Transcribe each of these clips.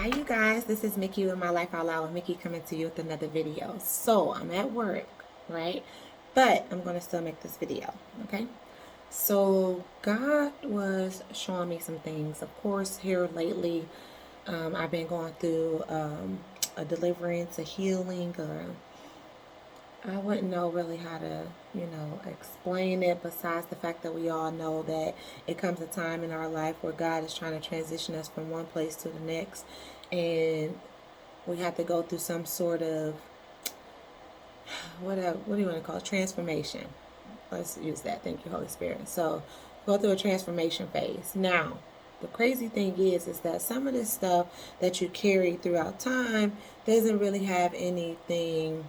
Hi you guys, this is Mickey with My Life Out Loud with Mickey coming to you with another video. So I'm at work, right? But I'm going to still make this video, okay? So God was showing me some things. Of course, here lately, I've been going through a deliverance, a healing, I wouldn't know really how to, explain it besides the fact that we all know that it comes a time in our life where God is trying to transition us from one place to the next. And we have to go through some sort of, what do you want to call it? Transformation. Let's use that. Thank you, Holy Spirit. So go through a transformation phase. Now, the crazy thing is that some of this stuff that you carry throughout time doesn't really have anything.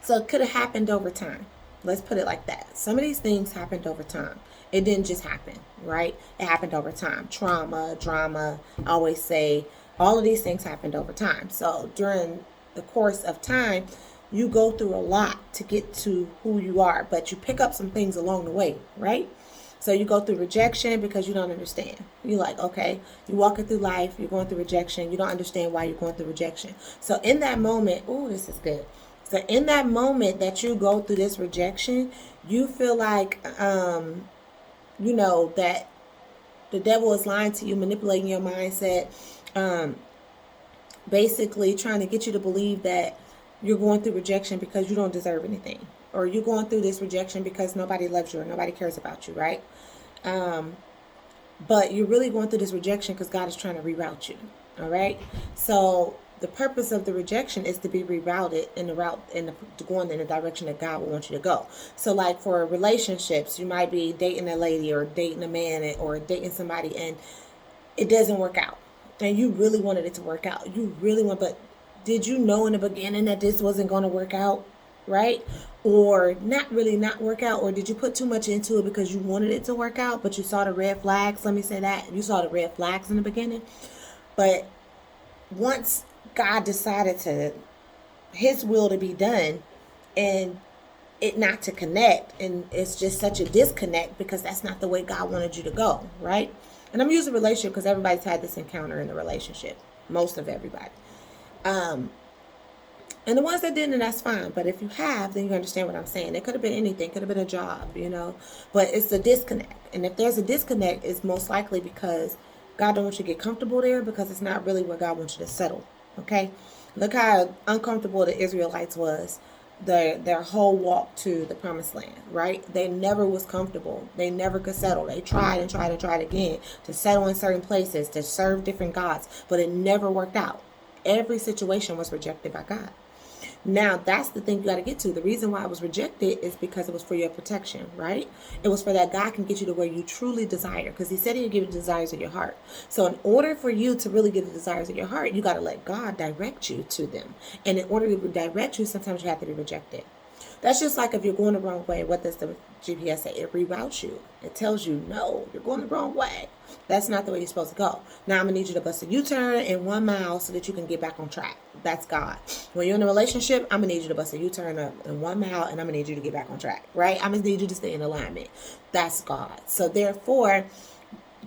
So it could have happened over time. Let's put it like that. Some of these things happened over time. It didn't just happen, right? It happened over time. Trauma, drama, I always say all of these things happened over time. So during the course of time, you go through a lot to get to who you are, but you pick up some things along the way, right? So you go through rejection because you don't understand. You're like, okay, you're walking through life, you're going through rejection, you don't understand why you're going through rejection. So in that moment, oh, this is good. So in that moment that you go through this rejection, you feel like, that the devil is lying to you, manipulating your mindset, um, basically trying to get you to believe that you're going through rejection because you don't deserve anything, or you're going through this rejection because nobody loves you or nobody cares about you, right? But you're really going through this rejection because God is trying to reroute you. All right. So the purpose of the rejection is to be rerouted in the route going in the direction that God will want you to go. So like for relationships, you might be dating a lady or dating a man or dating somebody and it doesn't work out. And you really wanted it to work out. You really want, but did you know in the beginning that this wasn't going to work out? Right? Or not really not work out, or did you put too much into it because you wanted it to work out, but you saw the red flags? Let me say that. You saw the red flags in the beginning. But once God decided to his will to be done and it not to connect, and it's just such a disconnect because that's not the way God wanted you to go, right? And I'm using relationship because everybody's had this encounter in a relationship, most of everybody. And the ones that didn't, that's fine. But if you have, then you understand what I'm saying. It could have been anything. It could have been a job. But it's a disconnect. And if there's a disconnect, it's most likely because God don't want you to get comfortable there because it's not really where God wants you to settle. Okay? Look how uncomfortable the Israelites was their whole walk to the promised land, right? They never was comfortable. They never could settle. They tried and tried and tried again to settle in certain places, to serve different gods, but it never worked out. Every situation was rejected by God. Now, that's the thing you got to get to. The reason why it was rejected is because it was for your protection, right? It was for that God can get you to where you truly desire, because he said he'd give you the desires of your heart. So in order for you to really get the desires of your heart, you got to let God direct you to them. And in order to direct you, sometimes you have to be rejected. That's just like if you're going the wrong way, what does the GPS say? It reroutes you. It tells you, no, you're going the wrong way. That's not the way you're supposed to go. Now I'm going to need you to bust a U-turn in 1 mile so that you can get back on track. That's God. When you're in a relationship, I'm going to need you to bust a U-turn up in 1 mile and I'm going to need you to get back on track, right? I'm going to need you to stay in alignment. That's God. So therefore,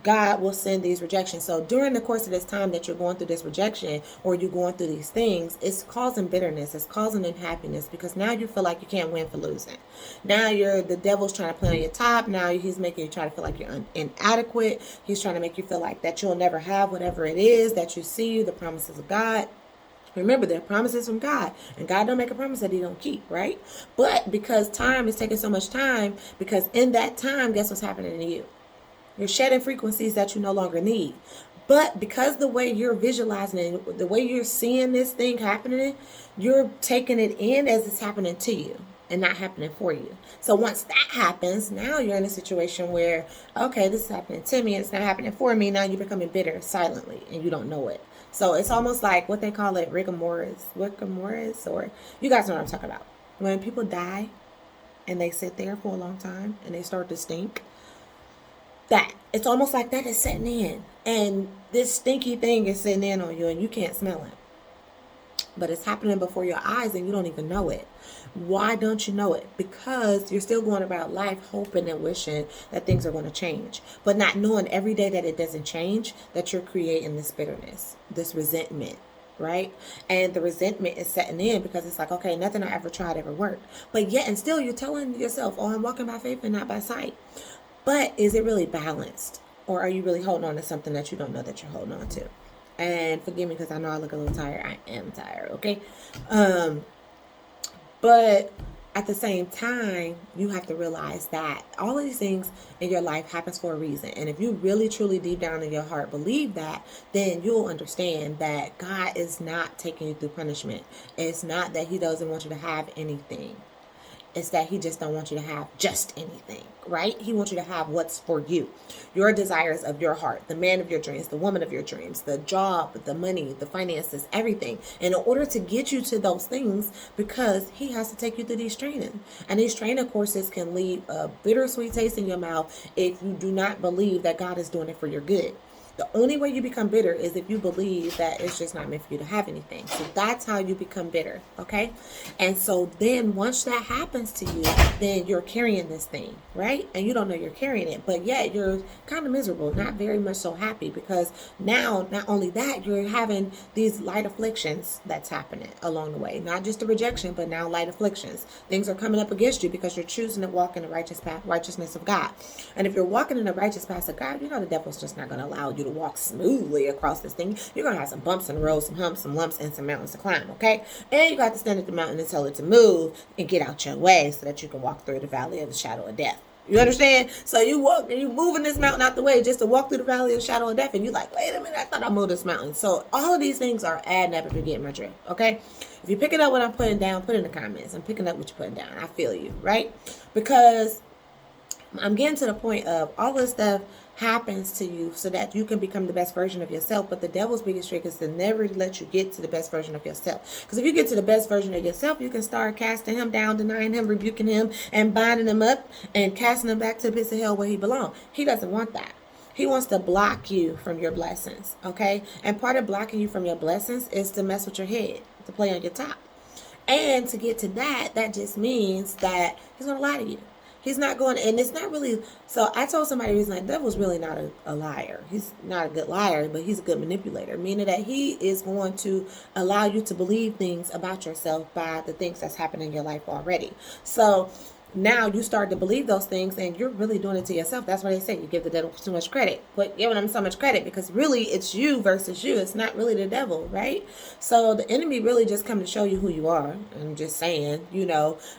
God will send these rejections. So during the course of this time that you're going through this rejection or you're going through these things, it's causing bitterness. It's causing unhappiness because now you feel like you can't win for losing. Now the devil's trying to play on your top. Now he's making you try to feel like you're inadequate. He's trying to make you feel like that you'll never have whatever it is that you see, the promises of God. Remember, they're promises from God, and God don't make a promise that he don't keep, right? But because time is taking so much time, because in that time, guess what's happening to you? You're shedding frequencies that you no longer need. But because the way you're visualizing it, the way you're seeing this thing happening, you're taking it in as it's happening to you and not happening for you. So once that happens, now you're in a situation where, okay, this is happening to me and it's not happening for me. Now you're becoming bitter silently and you don't know it. So it's almost like what they call it, rigor mortis, or you guys know what I'm talking about. When people die and they sit there for a long time and they start to stink, that it's almost like that is setting in, and this stinky thing is sitting in on you and you can't smell it. but it's happening before your eyes and you don't even know it. Why don't you know it? Because you're still going about life hoping and wishing that things are going to change, but not knowing every day that it doesn't change, that you're creating this bitterness, this resentment, right? And the resentment is setting in because it's like, okay, nothing I ever tried ever worked. But yet and still you're telling yourself, oh, I'm walking by faith and not by sight. But is it really balanced? Or are you really holding on to something that you don't know that you're holding on to? And forgive me because I know I look a little tired. I am tired, okay? But at the same time, you have to realize that all of these things in your life happens for a reason. And if you really, truly, deep down in your heart believe that, then you'll understand that God is not taking you through punishment. It's not that he doesn't want you to have anything. It's that he just don't want you to have just anything, right? He wants you to have what's for you. Your desires of your heart, the man of your dreams, the woman of your dreams, the job, the money, the finances, everything. And in order to get you to those things, because he has to take you through these training. And these training courses can leave a bittersweet taste in your mouth if you do not believe that God is doing it for your good. The only way you become bitter is if you believe that it's just not meant for you to have anything. So that's how you become bitter, okay? And so then once that happens to you, then you're carrying this thing, right? And you don't know you're carrying it, but yet you're kind of miserable, not very much so happy, because now, not only that, you're having these light afflictions that's happening along the way. Not just the rejection, but now light afflictions. Things are coming up against you because you're choosing to walk in the righteousness of God. And if you're walking in the righteous path of God, you know the devil's just not going to allow you to walk smoothly across this thing. You're going to have some bumps in the road, some humps, some lumps, and some mountains to climb, okay? And you got to stand at the mountain and tell it to move and get out your way so that you can walk through the valley of the shadow of death. You understand? So you walk and you moving this mountain out the way just to walk through the valley of the shadow of death, and you're like, wait a minute, I thought I moved this mountain. So all of these things are adding up if you're getting my drift, okay? If you're picking up what I'm putting down, put in the comments. I'm picking up what you're putting down. I feel you, right? Because I'm getting to the point of all this stuff happens to you so that you can become the best version of yourself. But the devil's biggest trick is to never let you get to the best version of yourself. Because if you get to the best version of yourself, you can start casting him down, denying him, rebuking him, and binding him up and casting him back to the pits of hell where he belongs. He doesn't want that. He wants to block you from your blessings, okay? And part of blocking you from your blessings is to mess with your head, to play on your top. And to get to that, that just means that he's going to lie to you. He's not going, and it's not really, so I told somebody, he's like, that was really not a liar. He's not a good liar, but he's a good manipulator, meaning that he is going to allow you to believe things about yourself by the things that's happening in your life already. So now you start to believe those things and you're really doing it to yourself. That's why they say you give the devil too much credit. But giving him so much credit because really it's you versus you. It's not really the devil, right? So the enemy really just come to show you who you are. I'm just saying,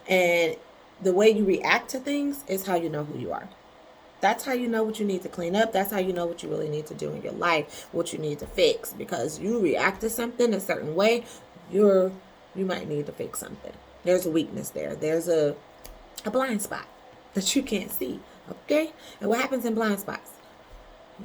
and the way you react to things is how you know who you are. That's how you know what you need to clean up. That's how you know what you really need to do in your life, what you need to fix. Because you react to something a certain way, you might need to fix something. There's a weakness there. There's a blind spot that you can't see, okay? And what happens in blind spots?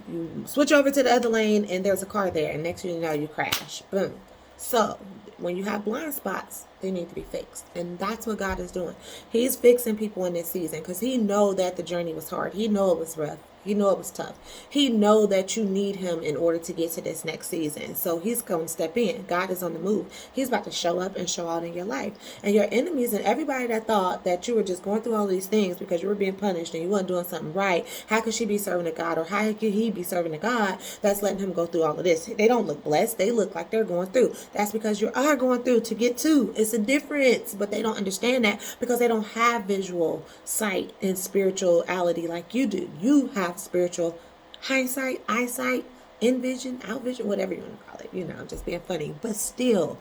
You switch over to the other lane and there's a car there, and next thing you know, you crash. Boom. So when you have blind spots, they need to be fixed. And that's what God is doing. He's fixing people in this season because he know that the journey was hard. He know it was rough. He know it was tough. He know that you need him in order to get to this next season. So he's going to step in. God is on the move. He's about to show up and show out in your life. And your enemies and everybody that thought that you were just going through all these things because you were being punished and you weren't doing something right. How could she be serving a God, or how could he be serving a God that's letting him go through all of this? They don't look blessed. They look like they're going through. That's because you are going through to get to. It's a difference, but they don't understand that because they don't have visual sight and spirituality like you do. You have spiritual hindsight, eyesight, in vision, out vision, whatever you want to call it. I'm just being funny. But still,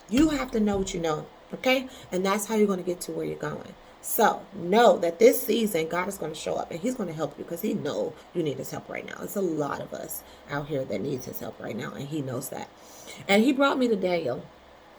you have to know what you know, okay? And that's how you're going to get to where you're going. So know that this season, God is going to show up and he's going to help you because he knows you need his help right now. It's a lot of us out here that needs his help right now, and he knows that. And he brought me to Daniel.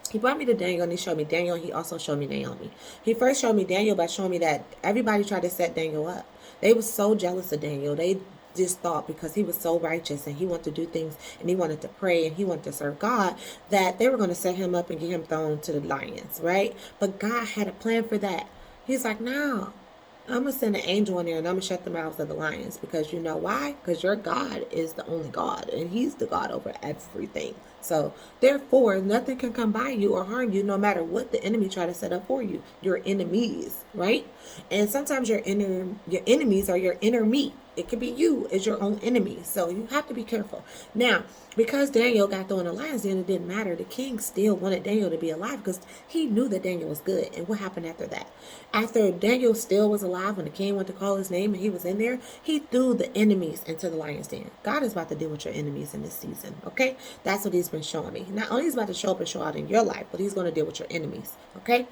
He brought me to Daniel and he showed me Daniel. He also showed me Naomi. He first showed me Daniel by showing me that everybody tried to set Daniel up. They were so jealous of Daniel. They just thought because he was so righteous and he wanted to do things and he wanted to pray and he wanted to serve God that they were going to set him up and get him thrown to the lions, right? But God had a plan for that. He's like, no, I'm going to send an angel in there and I'm going to shut the mouths of the lions, because you know why? Because your God is the only God and he's the God over everything. So therefore, nothing can come by you or harm you, no matter what the enemy try to set up for you. Your enemies, right? And sometimes your enemies are your inner me. It could be you as your own enemy. So you have to be careful. Now, because Daniel got thrown in the lions den, it didn't matter. The king still wanted Daniel to be alive because he knew that Daniel was good. And what happened after that? After Daniel still was alive, when the king went to call his name and he was in there, he threw the enemies into the lion's den. God is about to deal with your enemies in this season, okay? That's what he's been showing me. Not only is he about to show up and show out in your life, but he's going to deal with your enemies, okay?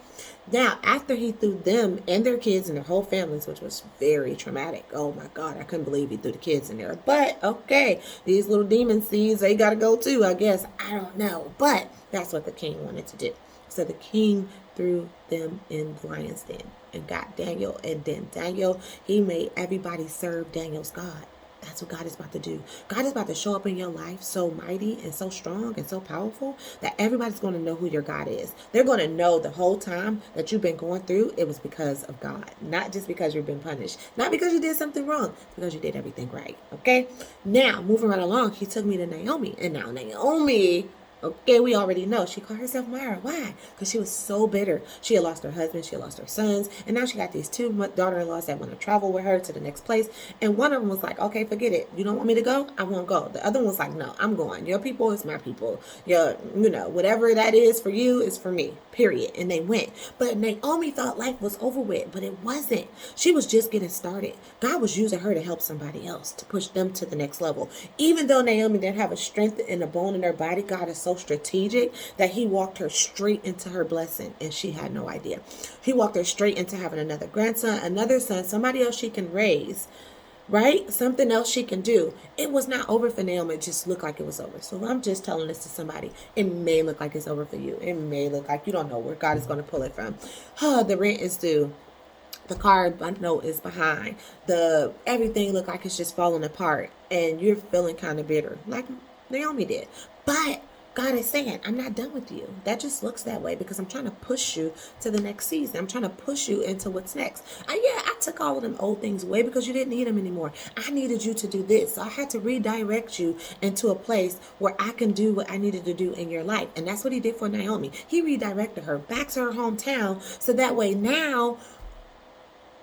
Now, after he threw them and their kids and their whole families, which was very traumatic. Oh my God, I couldn't believe he threw the kids in there. But, okay, these little demon seeds, they got to go too, I guess. I don't know. But that's what the king wanted to do. So the king threw them in the lion's den and got Daniel. And then Daniel, he made everybody serve Daniel's God. That's what God is about to do. God is about to show up in your life so mighty and so strong and so powerful that everybody's going to know who your God is. They're going to know the whole time that you've been going through, it was because of God. Not just because you've been punished. Not because you did something wrong. Because you did everything right. Okay? Now, moving right along, he took me to Naomi. And now Naomi... Okay, we already know. She called herself Myra. Why? Because she was so bitter. She had lost her husband. She had lost her sons. And now she got these two daughter-in-laws that want to travel with her to the next place. And one of them was like, okay, forget it. You don't want me to go? I won't go. The other one was like, no, I'm going. Your people is my people. Your, whatever that is for you is for me. Period. And they went. But Naomi thought life was over with, but it wasn't. She was just getting started. God was using her to help somebody else, to push them to the next level. Even though Naomi didn't have a strength in a bone in her body, God is so strategic that he walked her straight into her blessing, and she had no idea. He walked her straight into having another grandson, another son, somebody else she can raise, right? Something else she can do. It was not over for Naomi. It just looked like it was over. So I'm just telling this to somebody. It may look like it's over for you. It may look like you don't know where God is going to pull it from. The rent is due. The car note is behind. Everything look like it's just falling apart, and you're feeling kind of bitter, like Naomi did. But God is saying, I'm not done with you. That just looks that way because I'm trying to push you to the next season. I'm trying to push you into what's next. I took all of them old things away because you didn't need them anymore. I needed you to do this. So I had to redirect you into a place where I can do what I needed to do in your life. And that's what he did for Naomi. He redirected her back to her hometown so that way now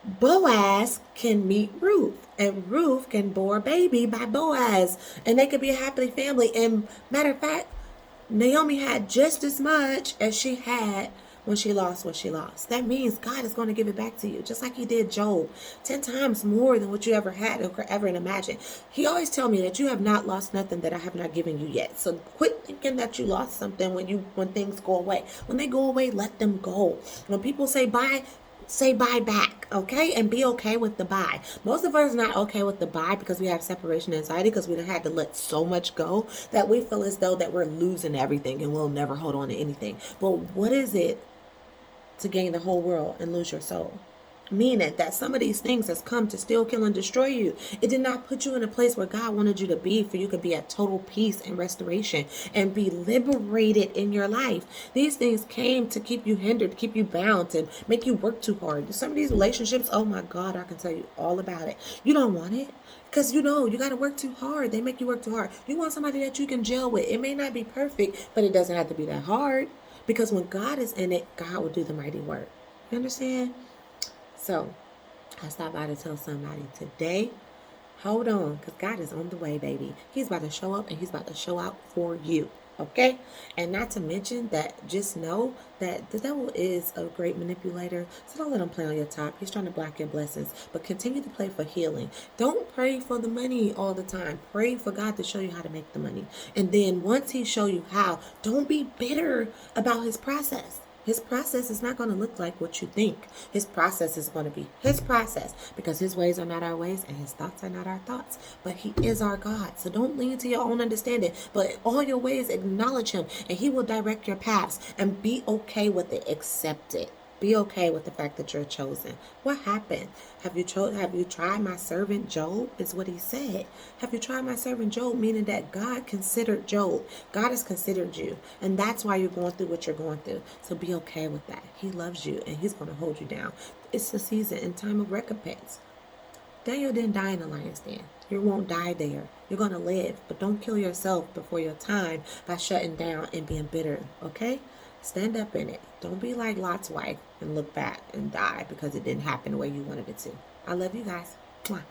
Boaz can meet Ruth, and Ruth can bore a baby by Boaz, and they could be a happy family. And matter of fact, Naomi had just as much as she had when she lost what she lost. That means God is going to give it back to you, just like he did Job, 10 times more than what you ever had or could ever imagine. He always tell me that you have not lost nothing that I have not given you yet. So quit thinking that you lost something when things go away. When they go away, let them go. When people say bye, say bye back, okay? And be okay with the bye. Most of us are not okay with the bye because we have separation anxiety, because we had to let so much go that we feel as though that we're losing everything and we'll never hold on to anything. But what is it to gain the whole world and lose your soul? Meaning that some of these things has come to steal, kill, and destroy you. It did not put you in a place where God wanted you to be, for you could be at total peace and restoration and be liberated in your life. These things came to keep you hindered, to keep you bound, to make you work too hard. Some of these relationships, oh my God, I can tell you all about it. You don't want it. Because you got to work too hard. They make you work too hard. You want somebody that you can gel with. It may not be perfect, but it doesn't have to be that hard. Because when God is in it, God will do the mighty work. You understand? So, I stopped by to tell somebody today, hold on, because God is on the way, baby. He's about to show up and he's about to show out for you, okay? And not to mention that, just know that the devil is a great manipulator, so don't let him play on your top. He's trying to block your blessings, but continue to pray for healing. Don't pray for the money all the time. Pray for God to show you how to make the money. And then once he show you how, don't be bitter about his process. His process is not going to look like what you think. His process is going to be his process, because his ways are not our ways and his thoughts are not our thoughts. But he is our God. So don't lean to your own understanding, but all your ways acknowledge him, and he will direct your paths. And be okay with it. Accept it. Be okay with the fact that you're chosen. What happened? Have you tried my servant Job? Is what he said. Have you tried my servant Job? Meaning that God considered Job. God has considered you. And that's why you're going through what you're going through. So be okay with that. He loves you and he's going to hold you down. It's the season and time of recompense. Daniel didn't die in the lion's den. You won't die there. You're going to live, but don't kill yourself before your time by shutting down and being bitter, okay? Stand up in it. Don't be like Lot's wife and look back and die because it didn't happen the way you wanted it to. I love you guys. Mwah.